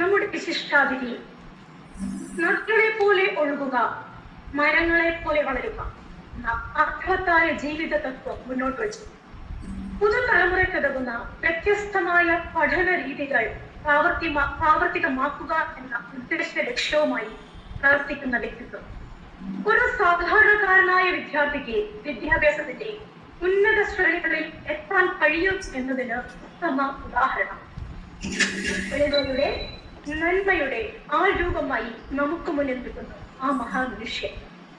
നമ്മുടെ വിശിഷ്ടാതിഥി നദികളെ പോലെ ഒഴുകുക, മരങ്ങളെ പോലെ വളരുക എന്ന അർത്ഥവത്തായ ജീവിത തത്വം മുന്നോട്ട് വെച്ചു. പുതുതലമുറയ്ക്കുതകുന്ന വ്യത്യസ്തമായ പഠന രീതികൾ പ്രാവർത്തികമാക്കുക എന്ന ഉദ്ദേശ ലക്ഷ്യവുമായി പ്രവർത്തിക്കുന്ന വ്യക്തിത്വം. ഒരു സാധാരണക്കാരനായ വിദ്യാർത്ഥിക്ക് വിദ്യാഭ്യാസത്തിന്റെ ഉന്നത ശ്രേണികളിൽ എത്താൻ കഴിയും എന്നതിന് ഉത്തമ ഉദാഹരണം. എളിമയുടെ നന്മയുടെ ആൾരൂപമായി നമുക്ക് മുന്നിൽ നിൽക്കുന്നു ആ മഹാമനുഷ്യൻ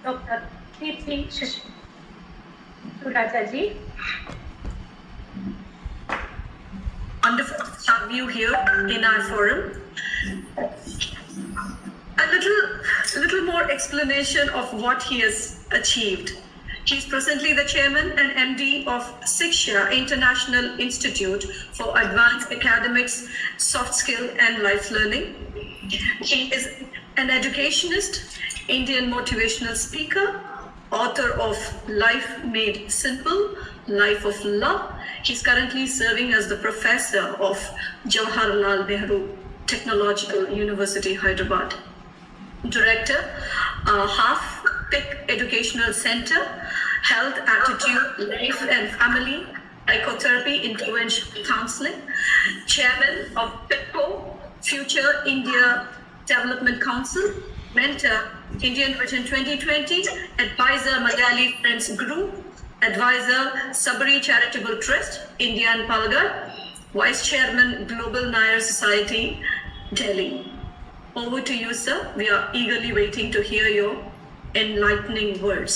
doctor T P. Sasi. Rajaji. Wonderful to have you here in our forum. A little more explanation of what he has achieved. He is presently the chairman and MD of Shiksha International Institute for Advanced Academics, Soft Skill and Life Learning. He is an educationist, Indian motivational speaker, author of Life Made Simple, Life of Love. He's currently serving as the professor of Jawaharlal Nehru Technological University, Hyderabad. Director, Half-Pick Educational Center, Health, Attitude, Life and Family, Psychotherapy, Intervention Counseling. Chairman of PIPCO, Future India Development Council. Mentor, Indian Vision 2020. Advisor, Magali Friends Group. Advisor, Sabari Charitable Trust, India and Palghar. Vice Chairman, Global Nair Society, Delhi. Over to you, sir. We are eagerly waiting to hear your enlightening words.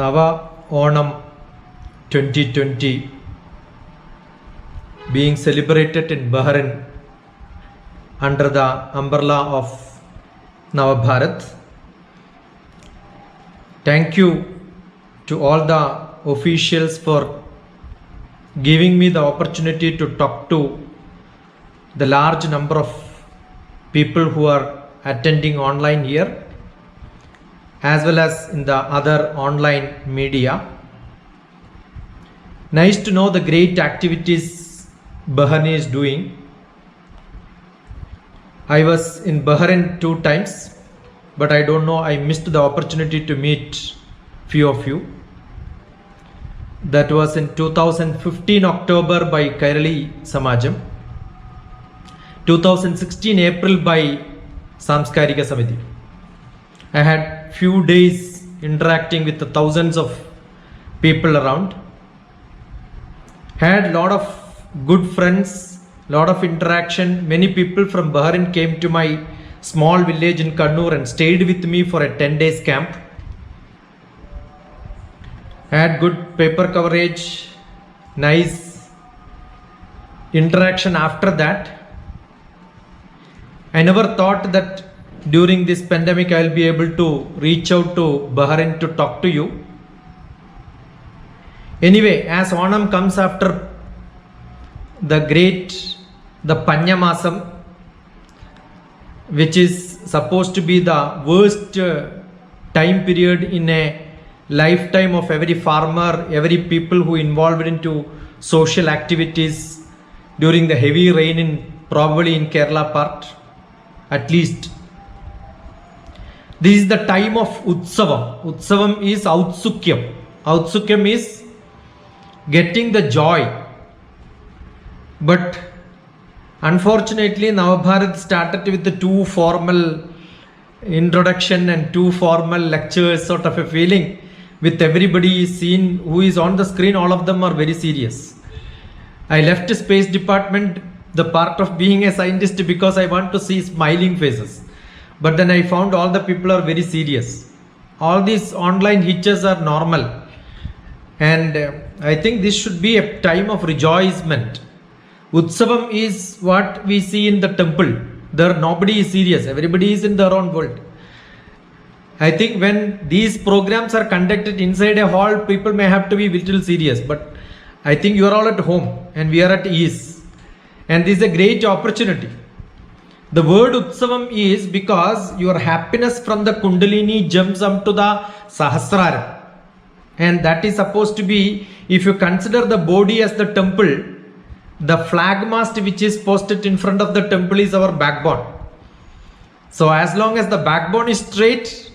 NavONAM2020 being celebrated in Bahrain under the umbrella of NavBharath. Thank you to all the officials for giving me the opportunity to talk to the large number of people who are attending online here as well as in the other online media. Nice to know the great activities Bahrain is doing. I was in Bahrain 2 times, but I don't know, I missed the opportunity to meet few of you. That was in 2015 October by Kairali Samajam, 2016 April by Samskarika Samiti. I had few days interacting with the thousands of people around. Had lot of good friends, lot of interaction. Many people from Bahrain came to my small village in Kannur and stayed with me for a 10 days camp. Had good paper coverage, nice interaction after that. I never thought that during this pandemic I will be able to reach out to Bahrain to talk to you. Anyway, as Onam comes after the Panyamasam, which is supposed to be the worst time period in a lifetime of every farmer, every people who involved into social activities during the heavy rain in probably in Kerala part, at least. This is the time of Utsavam. Utsavam is Outsukyam. Outsukyam is getting the joy. But unfortunately, NavBharath started with the too formal introduction and too formal lectures sort of a feeling. With everybody seen who is on the screen, all of them are very serious. I left space department, the part of being a scientist, because I want to see smiling faces. But then I found all the people are very serious. All these online hitches are normal. And I think this should be a time of rejoicement. Utsavam is what we see in the temple. There nobody is serious. Everybody is in their own world. I think when these programs are conducted inside a hall, people may have to be little serious. But I think you are all at home and we are at ease. And this is a great opportunity. The word Utsavam is because your happiness from the Kundalini jumps up to the Sahasrara. and that is supposed to be, if you consider the body as the temple, the flag mast which is posted in front of the temple is our backbone. So as long as the backbone is straight,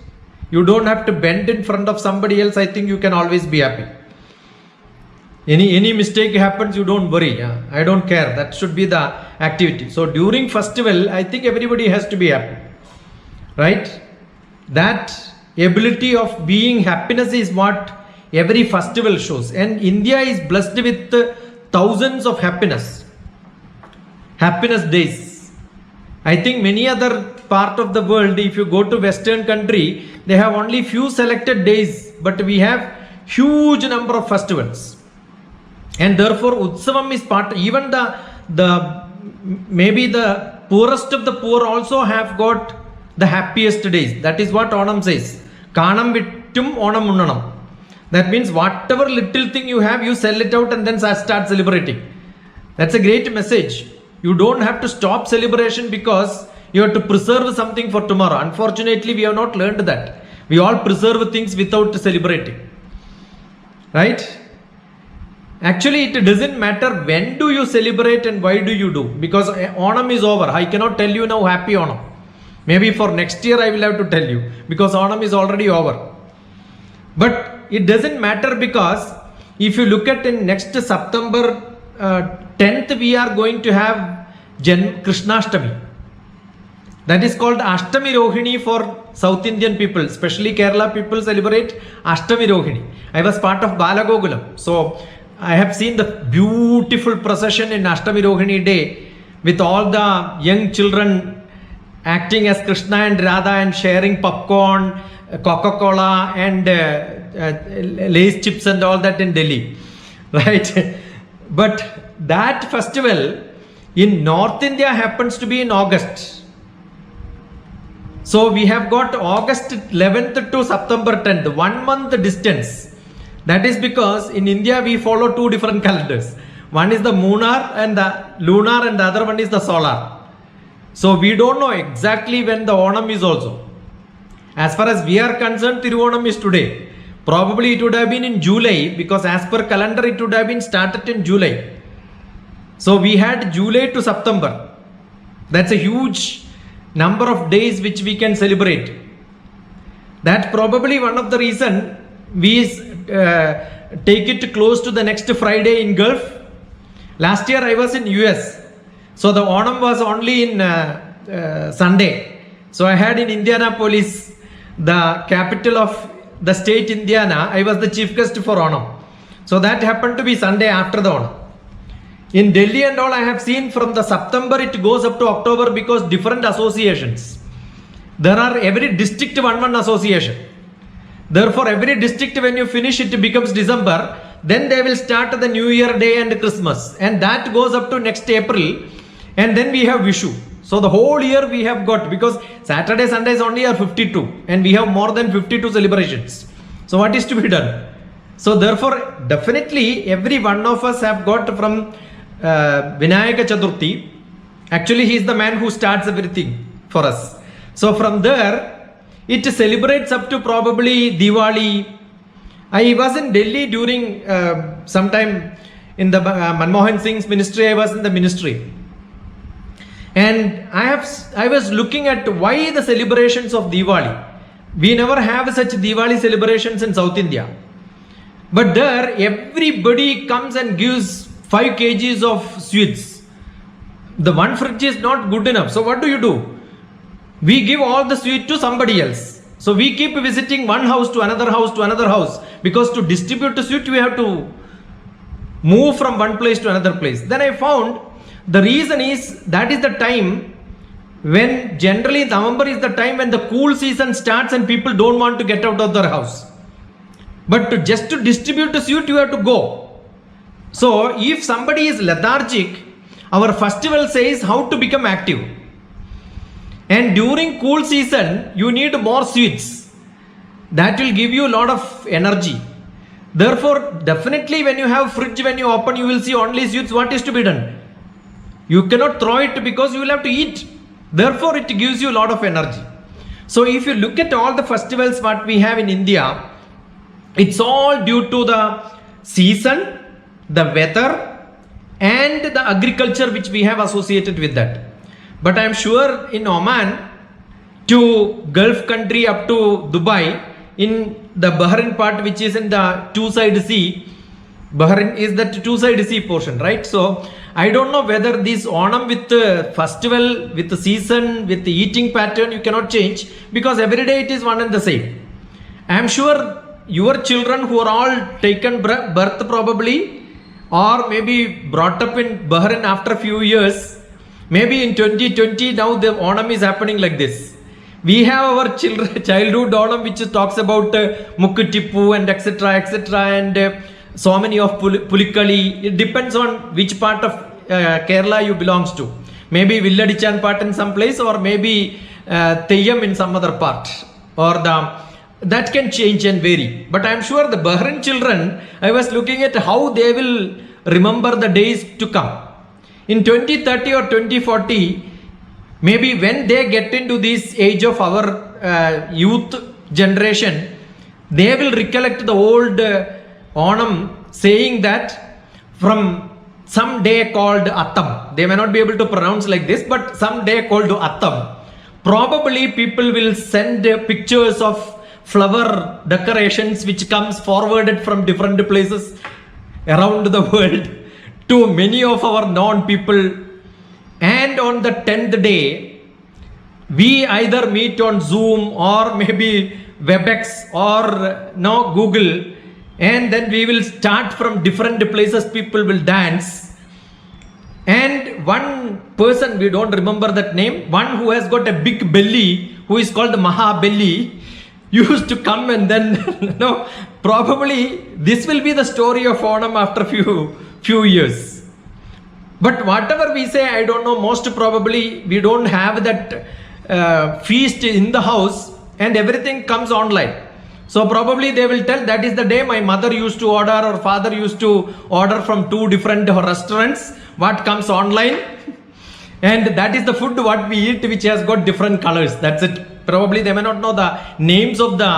you don't have to bend in front of somebody else. I think you can always be happy. Any mistake happens, you don't worry. I don't care. That should be the activity. So during festival, I think everybody has to be happy, right? That ability of being happiness is what every festival shows. And India is blessed with thousands of happiness days. I think many other part of the world, if you go to Western country, they have only few selected days, but we have huge number of festivals. And therefore Utsavam is part, even the maybe the poorest of the poor also have got the happiest days. That is what Onam says. Kanam vittum Onam unnanam. That means whatever little thing you have, you sell it out and then start celebrating. That's a great message. You don't have to stop celebration because you have to preserve something for tomorrow. Unfortunately, we have not learned that. We all preserve things without celebrating. Right? Actually, it doesn't matter when do you celebrate and why do you do. Because Onam is over. I cannot tell you now happy Onam. Maybe for next year I will have to tell you. Because Onam is already over. But it doesn't matter because if you look at in next September 10th, we are going to have Krishnashtami. That is called Ashtami Rohini for South Indian people. Especially Kerala people celebrate Ashtami Rohini. I was part of Balagokulam. So I have seen the beautiful procession in Ashtami Rohini day with all the young children acting as Krishna and Radha and sharing popcorn, Coca-Cola and Lay's chips and all that in Delhi. Right? But that festival in North India happens to be in August. So we have got August 11th to September 10th, 1 month distance. That is because in India we follow two different calendars. One is the lunar and the other one is the solar. So we don't know exactly when the Onam is also. As far as we are concerned, Tiruvonam is today. Probably it would have been in July because as per calendar it would have been started in July. So we had July to September. That's a huge number of days which we can celebrate. That's probably one of the reason we take it close to the next Friday in Gulf. Last year I was in US. So the Onam was only in Sunday. So I had in Indianapolis, the capital of the state Indiana, I was the chief guest for Onam. So that happened to be Sunday after the Onam. In Delhi and all I have seen from the September it goes up to October because different associations. There are every district one association. Therefore every district when you finish it becomes December. Then they will start the New Year Day and Christmas. And that goes up to next April. And then we have Vishu. So the whole year we have got, because Saturday, Sundays only are 52 and we have more than 52 celebrations. So what is to be done? So therefore definitely every one of us have got from Vinayaka Chaturthi. Actually he is the man who starts everything for us. So from there it celebrates up to probably Diwali. I was in Delhi during sometime in the Manmohan Singh's ministry. I was in the ministry. And I was looking at why the celebrations of Diwali. We never have such Diwali celebrations in South India. But there everybody comes and gives 5 kgs of sweets. The one fridge is not good enough. So what do? We give all the sweet to somebody else. So we keep visiting one house to another house to another house. Because to distribute the sweet we have to move from one place to another place. Then I found the reason is that is the time when generally November is the time when the cool season starts and people don't want to get out of their house. But just to distribute the sweet you have to go. So if somebody is lethargic, our festival says how to become active. And during cool season you need more sweets. That will give you a lot of energy. Therefore definitely when you have fridge, when you open you will see only sweets. What is to be done? You cannot throw it because you will have to eat. Therefore it gives you a lot of energy. So if you look at all the festivals what we have in India, It's all due to the season, the weather, and the agriculture which we have associated with that. But I am sure in Oman to Gulf country up to Dubai, in the Bahrain part which is in the two-side sea, Bahrain is that two-side sea portion, right? So I don't know whether this Onam with the festival, with the season, with the eating pattern you cannot change, because every day it is one and the same. I am sure your children who are all taken birth probably, or maybe brought up in Bahrain after a few years, maybe in 2020 now the Onam is happening like this. We have our childhood Onam which talks about Mukkutippu and etc. and so many of Pulikali. It depends on which part of Kerala you belongs to. Maybe Villadichan part in some place, or maybe Teyyam in some other part, or that can change and vary. But I am sure the Bahrain children, I was looking at how they will remember the days to come. In 2030 or 2040, maybe when they get into this age of our youth generation, they will recollect the old Onam saying that from some day called Attam. They may not be able to pronounce like this, but some day called Attam. Probably people will send pictures of flower decorations which comes forwarded from different places around the world to many of our known people. And on the 10th day, we either meet on Zoom or maybe WebEx or Google, and then we will start from different places. People will dance, and one person, we don't remember that name, one who has got a big belly, who is called the Maha Belly, used to come, and then probably this will be the story of Onam after few years. But whatever we say, I don't know, most probably we don't have that feast in the house, and everything comes online. So probably they will tell that is the day my mother used to order or father used to order from 2 different restaurants, what comes online, and that is the food what we eat, which has got different colors. That's it. Probably they may not know the names of the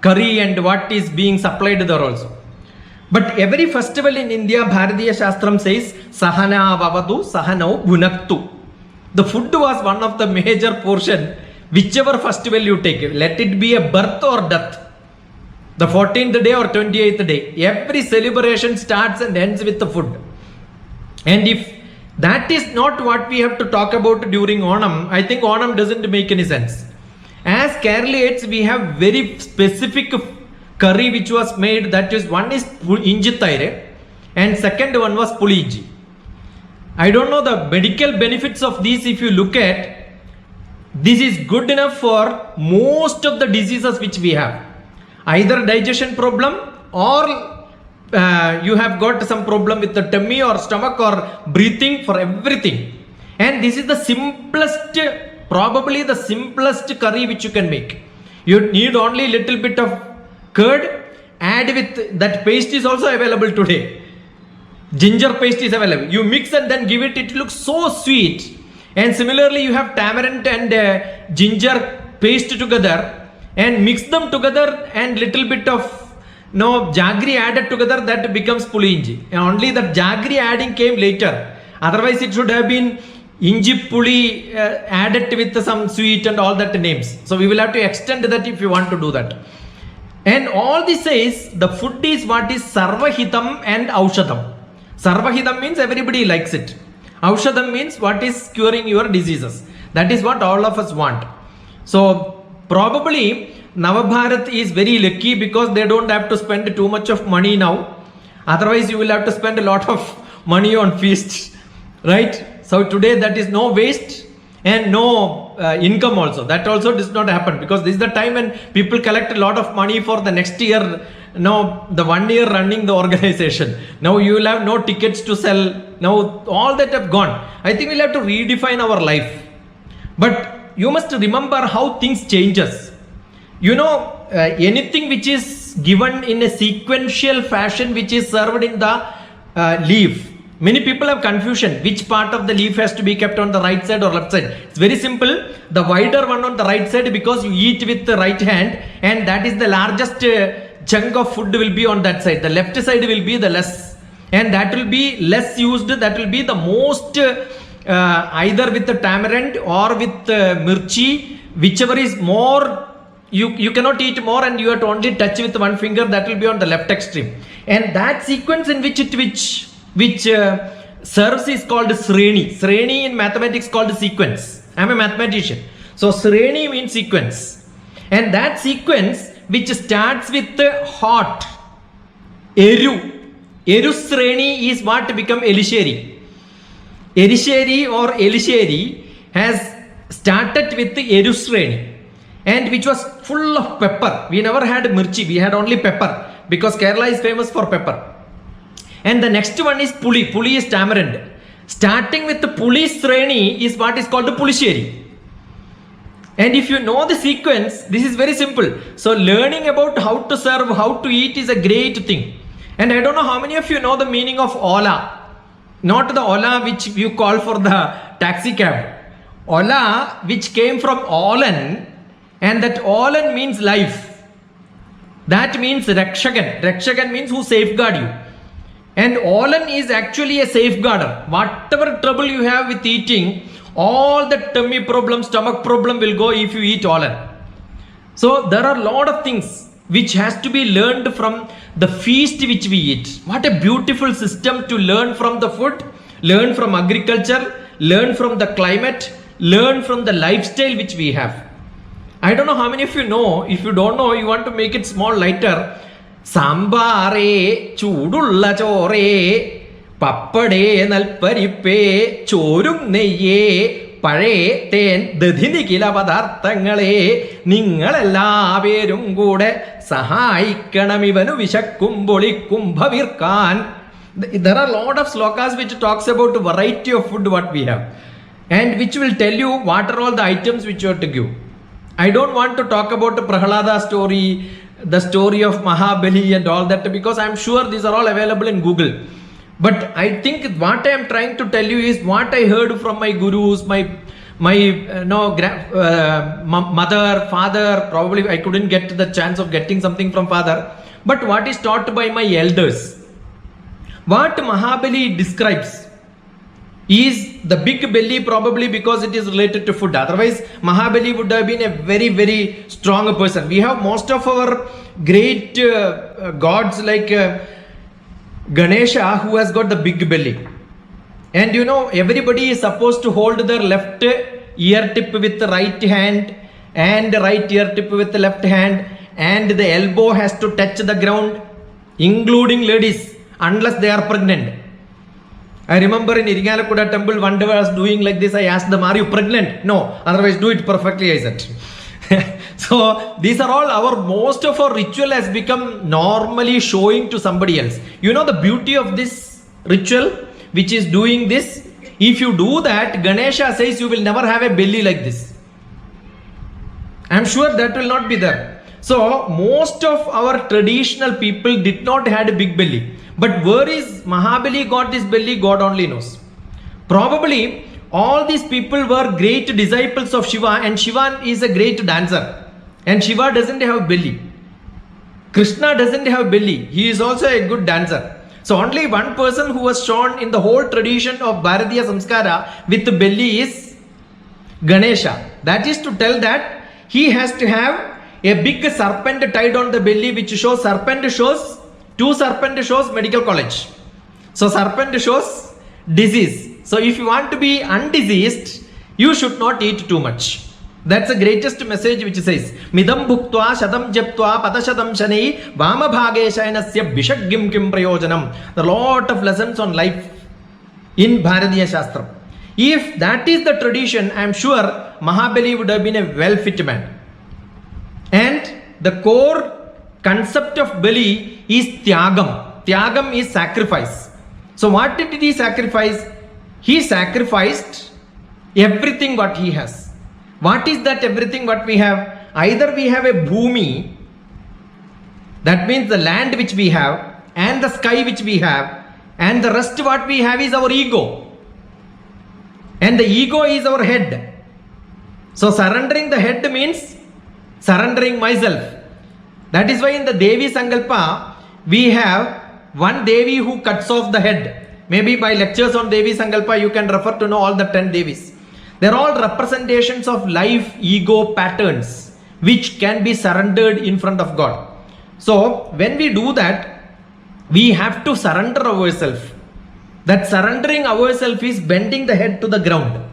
curry and what is being supplied there also. But every festival in India, Bharatiya Shastram says, Sahana Vavadu, Sahanau Bhunaktu. The food was one of the major portion, whichever festival you take, let it be a birth or death, the 14th day or 28th day, every celebration starts and ends with the food. And if that is not what we have to talk about during Onam, I think Onam doesn't make any sense. As Keralates, we have very specific curry which was made, that is, one is inji thaire and second one was pulinji. I don't know the medical benefits of these. If you look at, this is good enough for most of the diseases which we have, either digestion problem or you have got some problem with the tummy or stomach or breathing, for everything. And this is the simplest, probably the simplest curry which you can make. You need only little bit of curd, add with that paste is also available today. Ginger paste is available. You mix and then give it, it looks so sweet. And similarly, you have tamarind and ginger paste together and mix them together, and little bit of jaggery added together, that becomes pulinji. And only that jaggery adding came later. Otherwise, it should have been inji puli added with some sweet and all that names. So we will have to extend that if you want to do that. And all this says the food is what is sarvahitam and aushadam. Sarvahitam means everybody likes it. Aushadam means what is curing your diseases. That is what all of us want. So probably NavBharath is very lucky because they don't have to spend too much of money now. Otherwise you will have to spend a lot of money on feasts, right? So today that is no waste and no income also. That also does not happen, because this is the time when people collect a lot of money for the next year. Now the 1 year running the organization. Now you will have no tickets to sell. Now all that have gone. I think we'll have to redefine our life. But you must remember how things changes. Anything which is given in a sequential fashion, which is served in the leaf, Many people have confusion which part of the leaf has to be kept on the right side or left side. It's very simple. The wider one on the right side because you eat with the right hand and that is the largest chunk of food will be on that side. The left side will be the less and that will be less used. That will be the most either with the tamarind or with mirchi, whichever is more. You cannot eat more and you have to only touch with one finger. That will be on the left extreme. And that sequence in which serves is called Sreni. Sreni in mathematics called sequence. I am a mathematician. So Sreni means sequence. And that sequence which starts with hot, Eru. Eru Sreni is what become Elisheri. Elisheri or Elisheri has started with the Eru Sreni. And which was full of pepper. We never had mirchi, we had only pepper because Kerala is famous for pepper. And the next one is puli. Puli is tamarind. Starting with the puli sreni is what is called the pulisheri. And if you know the sequence, this is very simple. So learning about how to serve, how to eat is a great thing. And I don't know how many of you know the meaning of ola. Not the ola which you call for the taxi cab. Ola which came from Olan. And that Olan means life. That means Rakshagan. Rakshagan means who safeguard you. And Olan is actually a safeguarder. Whatever trouble you have with eating, all the tummy problem, stomach problem will go if you eat Olan. So there are a lot of things which has to be learned from the feast which we eat. What a beautiful system to learn from the food, learn from agriculture, learn from the climate, learn from the lifestyle which we have. I don't know how many of you know. If you don't know, you want to make it small, lighter. Sambare chudulla chore pappade nalparippe chorum neye pare ten dadhinikila padarthangale ningalellavarum kude sahayikkanamivanu vishakkumbolikkum bhavirkan. There are a lot of slokas which talks about a variety of food what we have and which will tell you what are all the items which you have to give. I don't want to talk about the Prahalada story, the story of Mahabali and all that because I am sure these are all available in Google. But I think what I am trying to tell you is what I heard from my gurus, my mother, father. Probably I couldn't get the chance of getting something from father. But what is taught by my elders. What Mahabali describes is the big belly probably because it is related to food. Otherwise, Mahabali would have been a very, very strong person. We have most of our great gods like Ganesha who has got the big belly. And you know, everybody is supposed to hold their left ear tip with the right hand and right ear tip with the left hand and the elbow has to touch the ground, including ladies, unless they are pregnant. I remember in Iringalakuda temple, one day I was doing like this. I asked them, are you pregnant? No, otherwise do it perfectly, I said. So these are all most of our ritual has become normally showing to somebody else. You know the beauty of this ritual, which is doing this. If you do that, Ganesha says you will never have a belly like this. I am sure that will not be there. So most of our traditional people did not had a big belly. But where is Mahabali got this belly, God only knows. Probably all these people were great disciples of Shiva and Shiva is a great dancer. And Shiva doesn't have belly. Krishna doesn't have belly. He is also a good dancer. So only one person who was shown in the whole tradition of Bharatiya Samskara with the belly is Ganesha. That is to tell that he has to have a big serpent tied on the belly which shows serpent shows. Two serpent shows medical college. So serpent shows disease. So if you want to be undiseased, you should not eat too much. That's the greatest message which says Midam bhuktva shatam japtva patashatam shani vama bhage shayanasya bishaggim kim prayojanam. There are a lot of lessons on life in Bharatiya Shastra. If that is the tradition, I am sure Mahabali would have been a well-fit man. And the core concept of Bali is Tyagam. Tyagam is sacrifice. So what did he sacrifice? He sacrificed everything what he has. What is that everything what we have? Either we have a bhumi, that means the land which we have, and the sky which we have, and the rest what we have is our ego. And the ego is our head. So surrendering the head means surrendering myself. That is why in the Devi Sankalpa, we have one Devi who cuts off the head. Maybe by lectures on Devi Sankalpa, you can refer to know all the 10 Devis. They are all representations of life ego patterns which can be surrendered in front of God. So when we do that, we have to surrender ourselves. That surrendering ourselves is bending the head to the ground.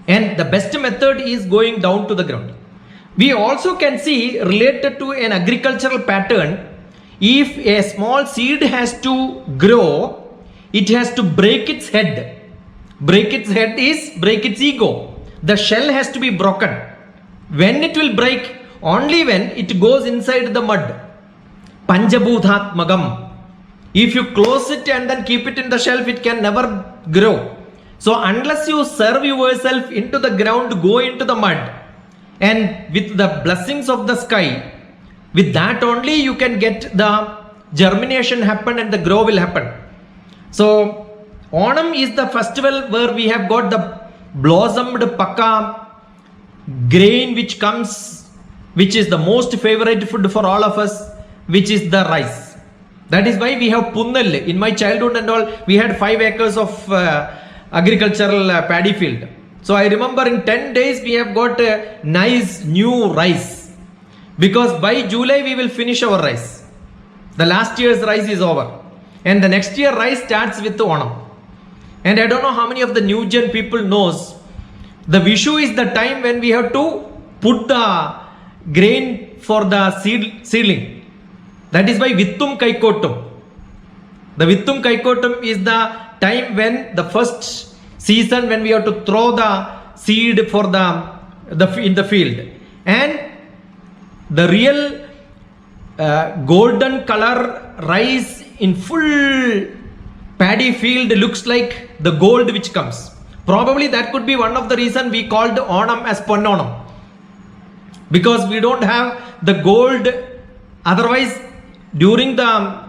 And the best method is going down to the ground. We also can see related to an agricultural pattern, if a small seed has to grow, it has to break its head. Break its head is break its ego. The shell has to be broken. When it will break? Only when it goes inside the mud. Panjabhuthatmagam. If you close it and then keep it in the shelf, it can never grow. So unless you serve yourself into the ground, go into the mud, and with the blessings of the sky, with that only you can get the germination happen and the grow will happen. So Onam is the festival where we have got the blossomed pakka grain which comes, which is the most favorite food for all of us, which is the rice. That is why we have punnal. In my childhood and all, we had 5 acres of agricultural paddy field. So I remember in 10 days we have got a nice new rice, because by July we will finish our rice. The last year's rice is over, and the next year rice starts with Onam. And I don't know how many of the new gen people knows, the Vishu is the time when we have to put the grain for the seedling. That is why Vittum Kaikotum. The Vittum Kaikotum is the time when the first season when we have to throw the seed for in the field. And the real golden color rice in full paddy field looks like the gold which comes. Probably that could be one of the reason we called Onam as Ponnonam, because we don't have the gold. Otherwise, during the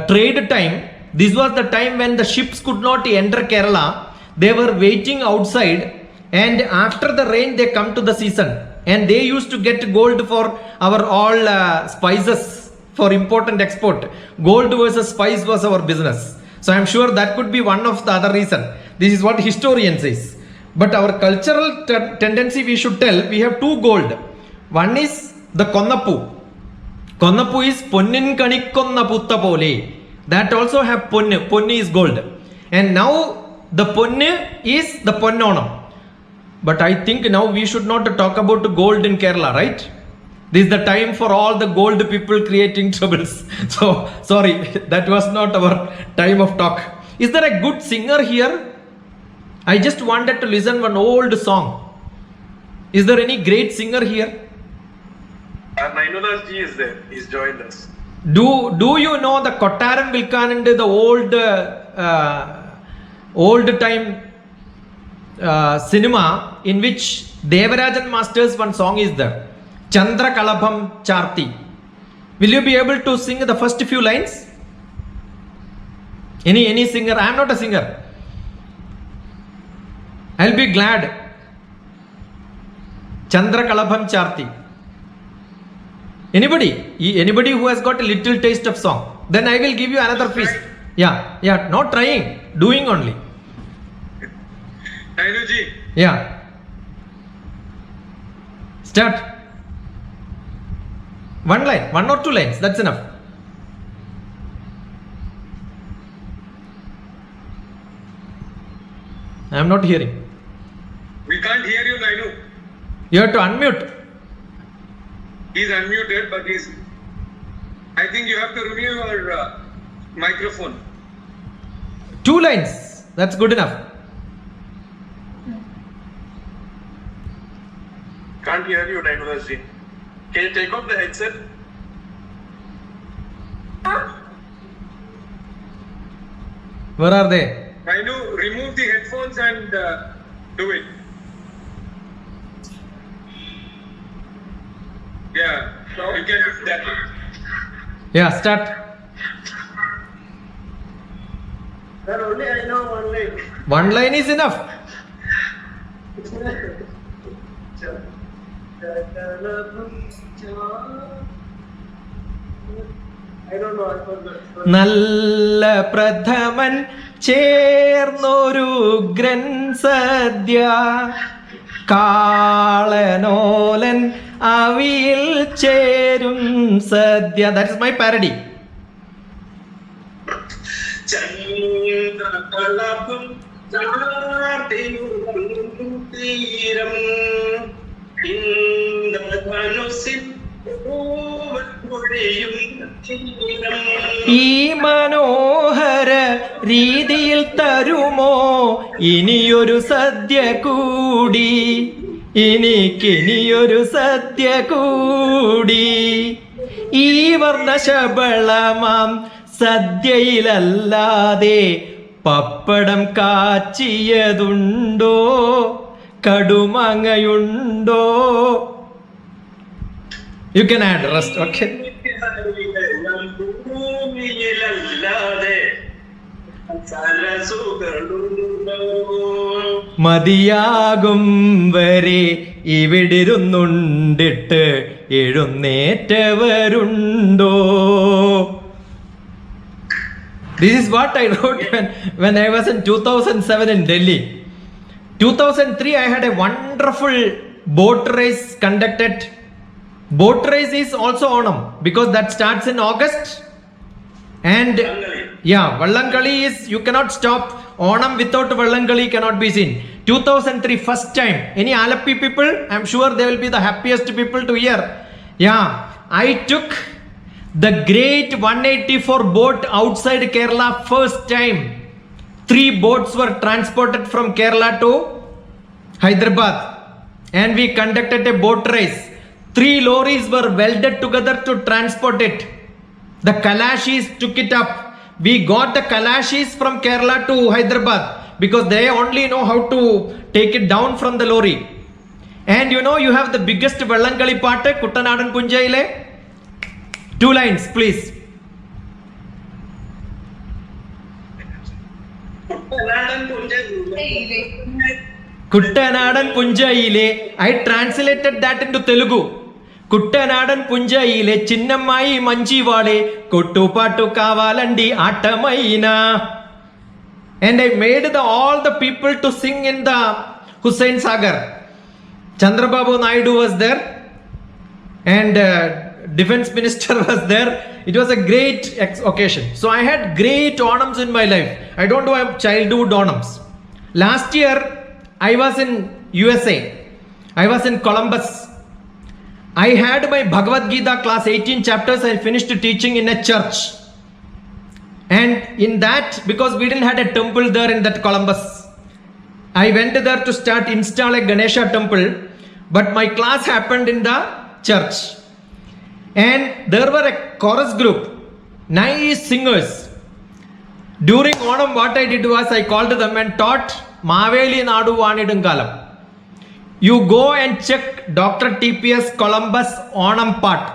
trade time, this was the time when the ships could not enter Kerala. They were waiting outside, and after the rain they come to the season, and they used to get gold for our all spices for import and export. Gold versus spice was our business. So I am sure that could be one of the other reason. This is what historian says. But our cultural tendency, we should tell, we have 2 gold. One is the Konnapu. Konnapu is Ponnin Kanikkonna Putta Pole. That also have Ponnu. Ponnu is gold. And now the Ponnu is the Ponnonam. But I think now we should not talk about gold in Kerala, right? This is the time for all the gold people creating troubles. So, sorry, that was not our time of talk. Is there a good singer here? I just wanted to listen one old song. Is there any great singer here? Nainodas ji is there. He's joined us. Do you know the Kottaram Vilkanande, the old time cinema in which Devarajan Masters one song is there? Chandra Kalabham Charti. Will you be able to sing the first few lines? Any singer? I am not a singer. I'll be glad. Chandra Kalabham Charti. Anybody who has got a little taste of song? Then I will give you another feast. Yeah, not trying, doing only. Nainu ji. Yeah. Start. One line, 1 or 2 lines, that's enough. I am not hearing. We can't hear you, Nainu. You have to unmute. He's unmuted, but I think you have to remove your microphone. 2 lines, that's good enough. Can't hear you, Nainodas ji. Can you take off the headset? Where are they? Nainu, remove the headphones and do it. Yeah, you can do that. Yeah, start. Sir, only I know one line. One line is enough. I don't know, I forgot. നല്ല പ്രഥമൻ ചേർന്നൊരു ഗ്രൻ സദ്യ, കാളനോലൻ അവിയിൽ ചേരും സദ്യ. That is my parody. ചന്ദ്രകളപും തീരം ഇന്ദ്രധനുസിൽ പൂവൊഴിയും തീരം. ഈ മനോഹര രീതിയിൽ തരുമോ ഇനിയൊരു സദ്യ കൂടി, എനിക്കിനിയൊരു സദ്യ കൂടി. ഈ വർണ്ണശബളമാം സദ്യയിലല്ലാതെ പപ്പടം കാച്ചിയതുണ്ടോ, കടുമാങ്ങയുണ്ടോ? You can add rest, okay? ഭൂമിയിലല്ലാതെ സരസുകളുണ്ടോ? മതിയാകും വരെ ഇവിടിരുന്നുണ്ടിട്ട് എഴുന്നേറ്റവരുണ്ടോ? This is what I wrote when I was in 2007 in Delhi. 2003 I had a wonderful boat race conducted. Boat race is also Onam because that starts in August. And yeah, Vallangali is, you cannot stop. Onam without Vallangali cannot be seen. 2003 first time. Any Alappi people? I'm sure they will be the happiest people to hear. Yeah, I took the great 184 boat outside Kerala first time. 3 boats were transported from Kerala to Hyderabad and we conducted a boat race. 3 lorries were welded together to transport it. The Kalashis took it up. We got the Kalashis from Kerala to Hyderabad because they only know how to take it down from the lorry. And you know, you have the biggest Vallangali part, Kuttanadan Punjayile. 2 lines, please. Kuttanadan Punjayile. I translated that into Telugu. Kuttanadan Punjayile Chinnamai Manjivale Kottupattu Kavalandi Atamaina. And I made all the people to sing in the Hussain Sagar. Chandrababu Naidu was there and Defense Minister was there. It was a great occasion. So I had great Onams in my life. I don't do childhood Onams. Last year I was in USA. I was in Columbus. I had my Bhagavad Gita class, 18 chapters. I finished teaching in a church. And in that, because we didn't have a temple there in that Columbus, I went there to start install a Ganesha temple. But my class happened in the church. And there were a chorus group, nice singers. During Onam, what I did was I called them and taught Maveli Nadu Vanidungalam. You go and check DrTPS Columbus Onam part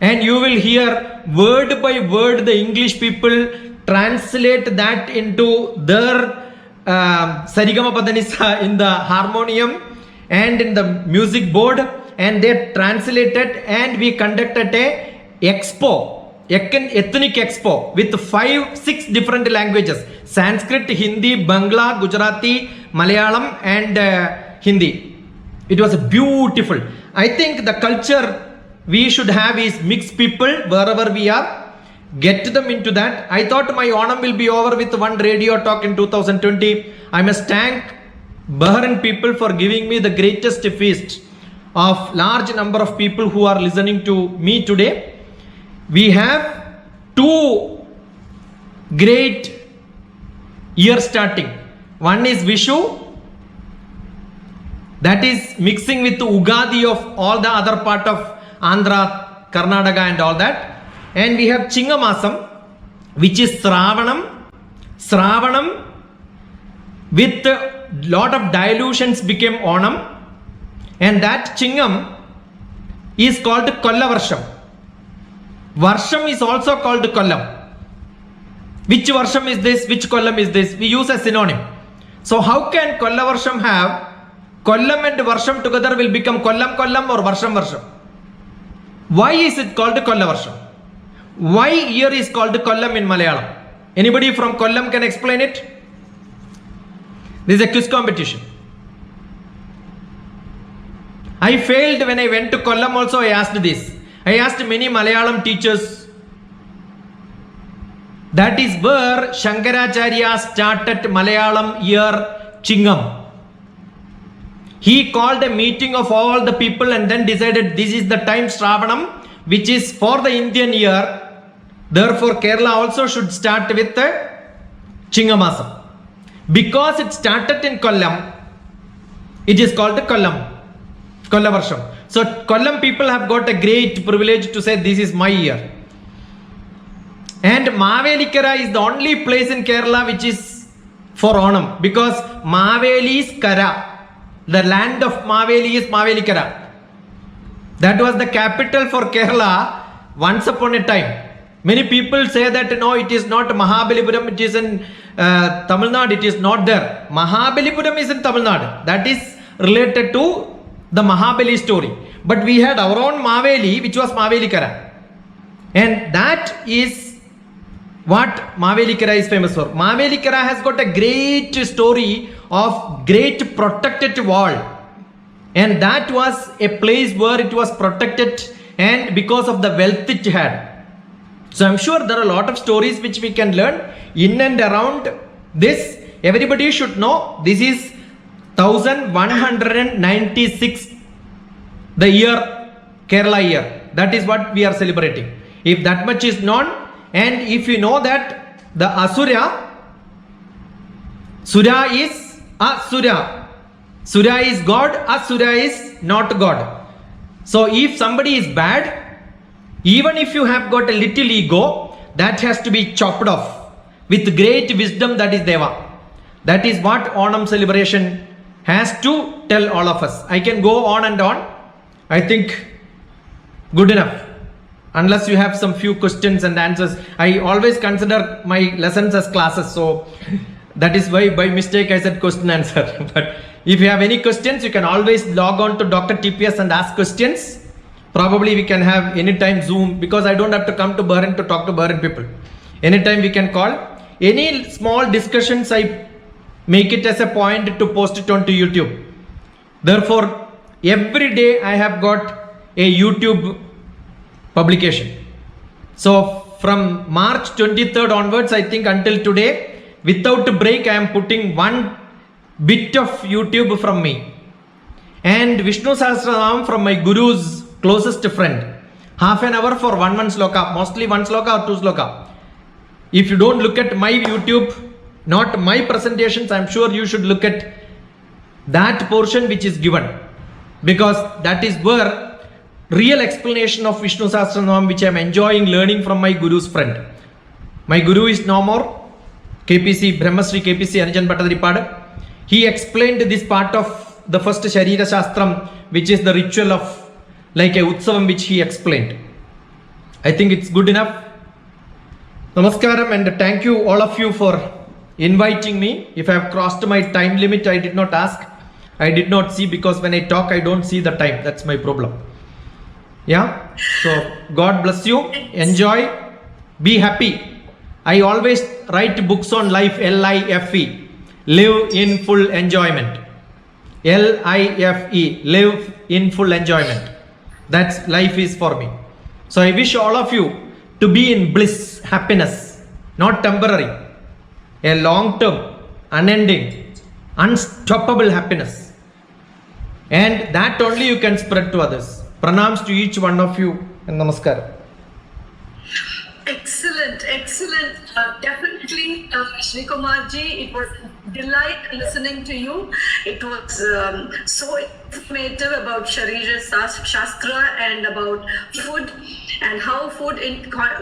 and you will hear word by word the English people translate that into their Sarigama Padanisa in the harmonium and in the music board, and they translated and we conducted a expo, ethnic expo with 5-6 different languages: Sanskrit, Hindi, Bangla, Gujarati, Malayalam and Hindi. It was beautiful. I think the culture we should have is mix people wherever we are, get them into that. I thought my Onam will be over with one radio talk in 2020. I must thank BAHRAIN people for giving me the greatest feast of large number of people who are listening to me today. We have 2 great year starting. One is Vishu, that is mixing with the Ugadi of all the other part of Andhra, Karnataka and all that. And we have Chingamasam, which is Sravanam with lot of dilutions became Onam, and that Chingam is called Kolla Varsham. Varsham is also called Kollam. Which Varsham is this? Which Kollam is this? We use a synonym. So how can Kollavarsham have Kollam and Varsham together will become Kollam Kollam or Varsham Varsham? Why is it called Kollavarsham? Why year is called Kollam in Malayalam? Anybody from Kollam can explain it? This is a quiz competition. I failed when I went to Kollam also. I asked this. I asked many Malayalam teachers. That is where Shankaracharya started Malayalam year Chingam. He called a meeting of all the people and then decided this is the time Shravanam, which is for the Indian year. Therefore, Kerala also should start with the Chingamasam. Because it started in Kollam, it is called Kollavarsham. So Kollam people have got a great privilege to say this is my year. And Mavelikara is the only place in Kerala which is for Onam, because Maveli is Kara. The land of Maveli is Mavelikara. That was the capital for Kerala once upon a time. Many people say that no, it is not Mahabalipuram, it is in Tamil Nadu, it is not there. Mahabalipuram is in Tamil Nadu. That is related to the Mahabali story. But we had our own Maveli, which was Mavelikara. And that is what Mavelikara is famous for. Mavelikara has got a great story of great protected wall. And that was a place where it was protected and because of the wealth it had. So I'm sure there are a lot of stories which we can learn in and around this. Everybody should know this is 1196, the year, Kerala year. That is what we are celebrating. If that much is known, and if you know that the Asura, Sura is Asura. Sura is God, Asura is not God. So if somebody is bad, even if you have got a little ego, that has to be chopped off with great wisdom, that is Deva. That is what Onam celebration has to tell all of us. I can go on and on. I think good enough. Unless you have some few questions and answers. I always consider my lessons as classes. So that is why by mistake I said question answer. But if you have any questions, you can always log on to DrTPS and ask questions. Probably we can have anytime Zoom, because I don't have to come to Bahrain to talk to Bahrain people. Anytime we can call. Any small discussions, I make it as a point to post it onto YouTube. Therefore, every day I have got a YouTube publication. So from March 23rd onwards, I think until today, without a break, I am putting one bit of YouTube from me. And Vishnu Sahasranam from my Guru's closest friend. Half an hour for one sloka, mostly one sloka or two sloka. If you don't look at my YouTube, not my presentations, I'm sure you should look at that portion which is given. Because that is where real explanation of Vishnu Sahasranam, which I'm enjoying learning from my Guru's friend. My Guru is no more, KPC, Brahmasri KPC Anajan Bhattadaripada. He explained this part of the first Sharira Shastram, which is the ritual of like a Utsavam, which he explained. I think it's good enough. Namaskaram, and thank you all of you for inviting me. If I have crossed my time limit, I did not ask. I did not see, because when I talk, I don't see the time. That's my problem. Yeah. So God bless you. Enjoy. Be happy. I always write books on life, LIFE. Live in full enjoyment. LIFE. Live in full enjoyment. That's life is for me. So I wish all of you to be in bliss, happiness, not temporary, a long-term, unending, unstoppable happiness. And that only you can spread to others. Pranams to each one of you, and namaskar. Excellent, excellent. Definitely, Shri Kumarji, it was a delight listening to you. It was so informative about Sharira Shastra and about food and how food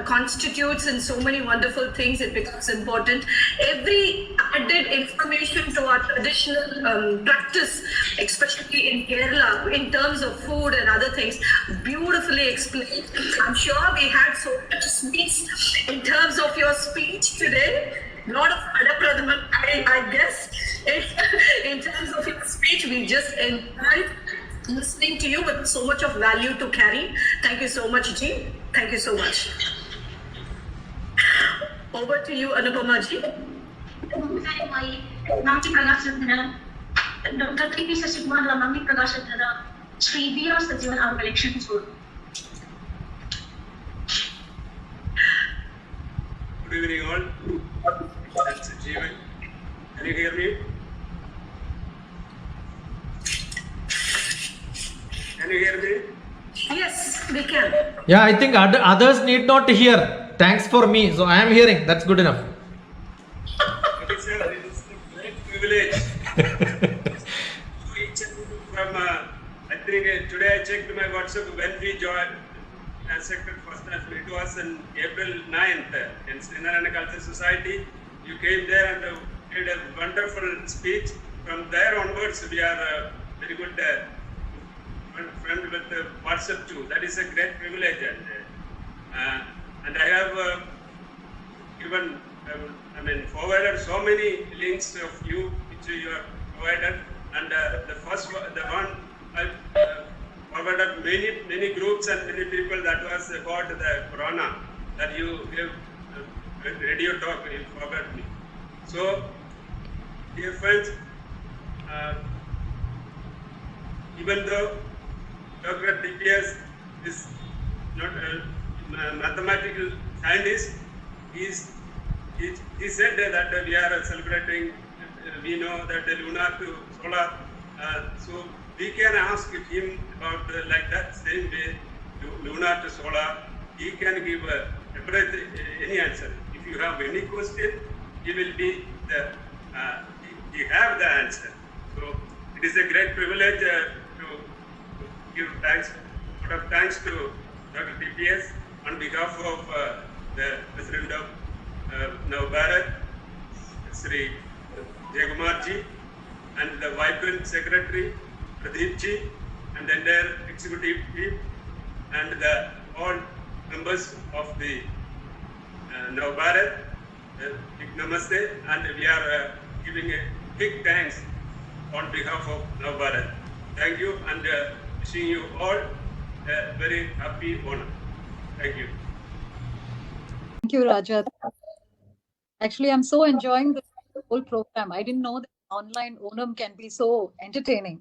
constitutes in so many wonderful things. It becomes important. Every added information to our traditional practice, especially in Kerala, in terms of food and other things, beautifully explained. I'm sure we had so much sweets in terms of your speech today. Lot of Adapradhaman, I guess. In terms of your speech, we just enjoyed listening to you with so much of value to carry. Thank you so much, Ji. Thank you so much. Over to you, Anupama Ji. DrTPS ശശികുമാറിന്റെ നന്ദി പ്രകാശത്തിന് Shri VR Sajeevan അവരുടെ ക്ഷണിച്ചു. Good evening all. That's Jeevan. Can you hear me? Can you hear me? Yes, we can. Yeah, I think others need not hear. Thanks for me. So I am hearing. That's good enough. Okay, sir. It is a great privilege. From, I think today I checked my WhatsApp when we joined as sector first. It was on April 9th in Srinagar Culture Society. You came there and did a wonderful speech. From there onwards, we are very good friend with WhatsApp too. That is a great privilege. And I have given, forwarded so many links of you which you have provided. And the one I forwarded many groups and many people that was about the corona that you gave radio talk. You forwarded me. So, dear friends, even though DrTPS is not a mathematical scientist, he said that we are celebrating, we know that the lunar to solar, so we can ask him about like that same way, lunar to solar, he can give any answer. If you have any question, he will be he have the answer. So it is a great privilege to give thanks, lot of thanks to DrTPS on behalf of the President of NavBharath, Sri Jayakumar Ji, and the Vibrant Secretary, Pradeep Ji, and the entire executive team, and all members of the NavBharath. Big namaste, and we are giving a big thanks on behalf of NavBharath. Thank you, and wishing you all a very happy Onam. Thank you. Thank you, Raja. Actually, I'm so enjoying the whole program. I didn't know that online Onam can be so entertaining.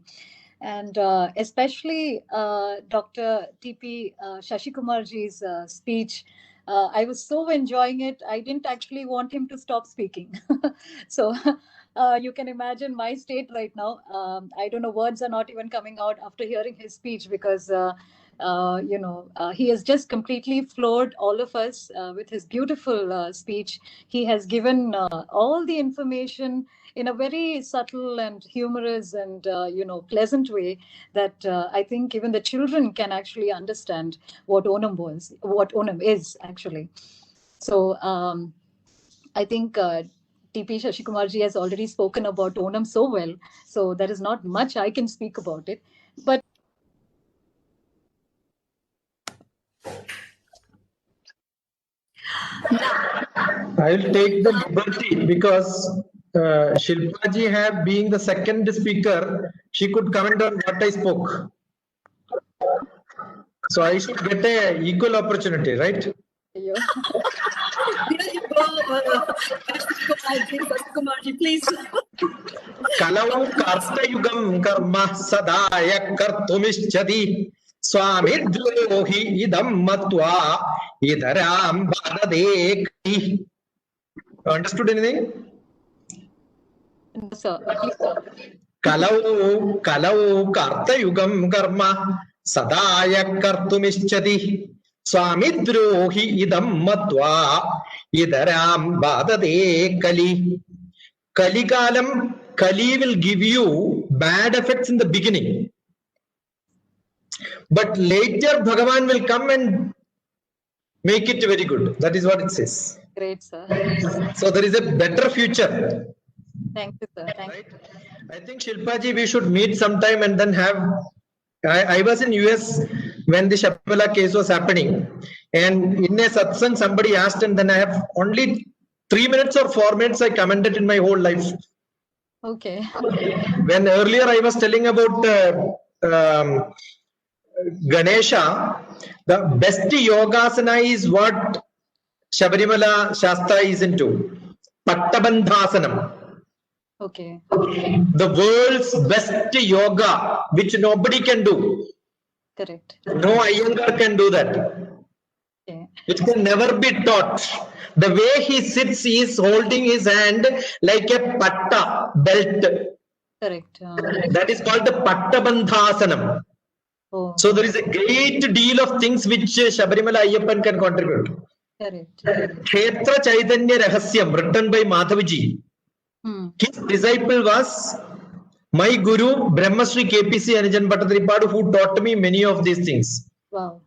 And especially Dr. TP Shashikumarji's speech. I was so enjoying it. I didn't actually want him to stop speaking. So you can imagine my state right now. I don't know, words are not even coming out after hearing his speech because, he has just completely floored all of us with his beautiful speech. He has given all the information in a very subtle and humorous and, pleasant way that I think even the children can actually understand what Onam is actually. So I think TP Shashikumarji has already spoken about Onam so well. So there is not much I can speak about it. But I will take the liberty because Shilpaji being the second speaker, she could comment on what I spoke. So I should get a equal opportunity, right? Here you go, Kumarji, please. Kalau kartayugam karma sadaya kartumischati swamidrohi idam matva idaram badadekhi. Understood anything? no, sir. Kalau kartayugam karma sadaya kartumischati swamidrohi idam matva idaram badadekali. Kalikalam, Kali will give you bad effects in the beginning. But later Bhagavan will come and make it very good. That is what it says. Great, sir. So there is a better future. Thank you, sir. Thank you. I think Shilpaji, we should meet sometime and then have. I was in US when the Shabarimala case was happening, and in a satsang somebody asked, and then I have only 3 minutes or 4 minutes I commented in my whole life. Okay. When earlier I was telling about Ganesha, the best yogasana is what Shabarimala Shastra is into. Pattabandhasanam. Okay. The world's best yoga, which nobody can do. Correct. No Iyengar can do that. Okay. It can never be taught. The way he sits, he is holding his hand like a patta belt. Correct. That is called the Pattabandhasanam. Oh, So there is a great deal of things which Shabarimala Ayyappan can contribute. correct. Kshetra Chaitanya Rahasyam, written by Madhaviji. His disciple was my guru, Brahmasri KPC Anijan Bhattatripadu, who taught me many of these things. Wow.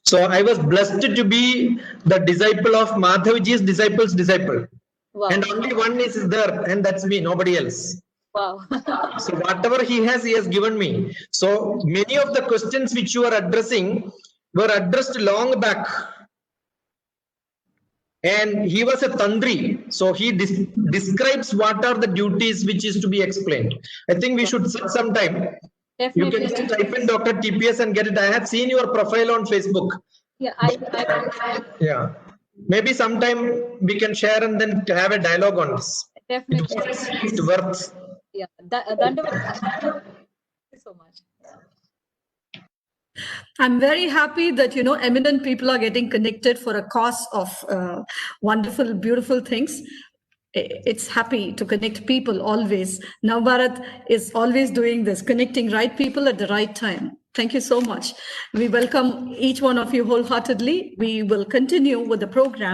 So I was blessed to be the disciple of Madhavaji's disciple's disciple. Wow. And only one is there, and that's me, nobody else. Wow. So whatever he has given me. So many of the questions which you are addressing were addressed long back. And he was a Tandri. So he describes what are the duties which is to be explained. I think we should sit some time. You Definitely. can just type in DrTPS and get it. I have seen your profile on Facebook. Yeah, Yeah. Maybe sometime we can share and then have a dialogue on this. definitely. It's worth. Yeah. Dandavad. Thank you so much. I'm very happy that, eminent people are getting connected for a cause of wonderful, beautiful things. It's happy to connect people always. NavBharath is always doing this, connecting right people at the right time. Thank you so much. We welcome each one of you wholeheartedly. We will continue with the program.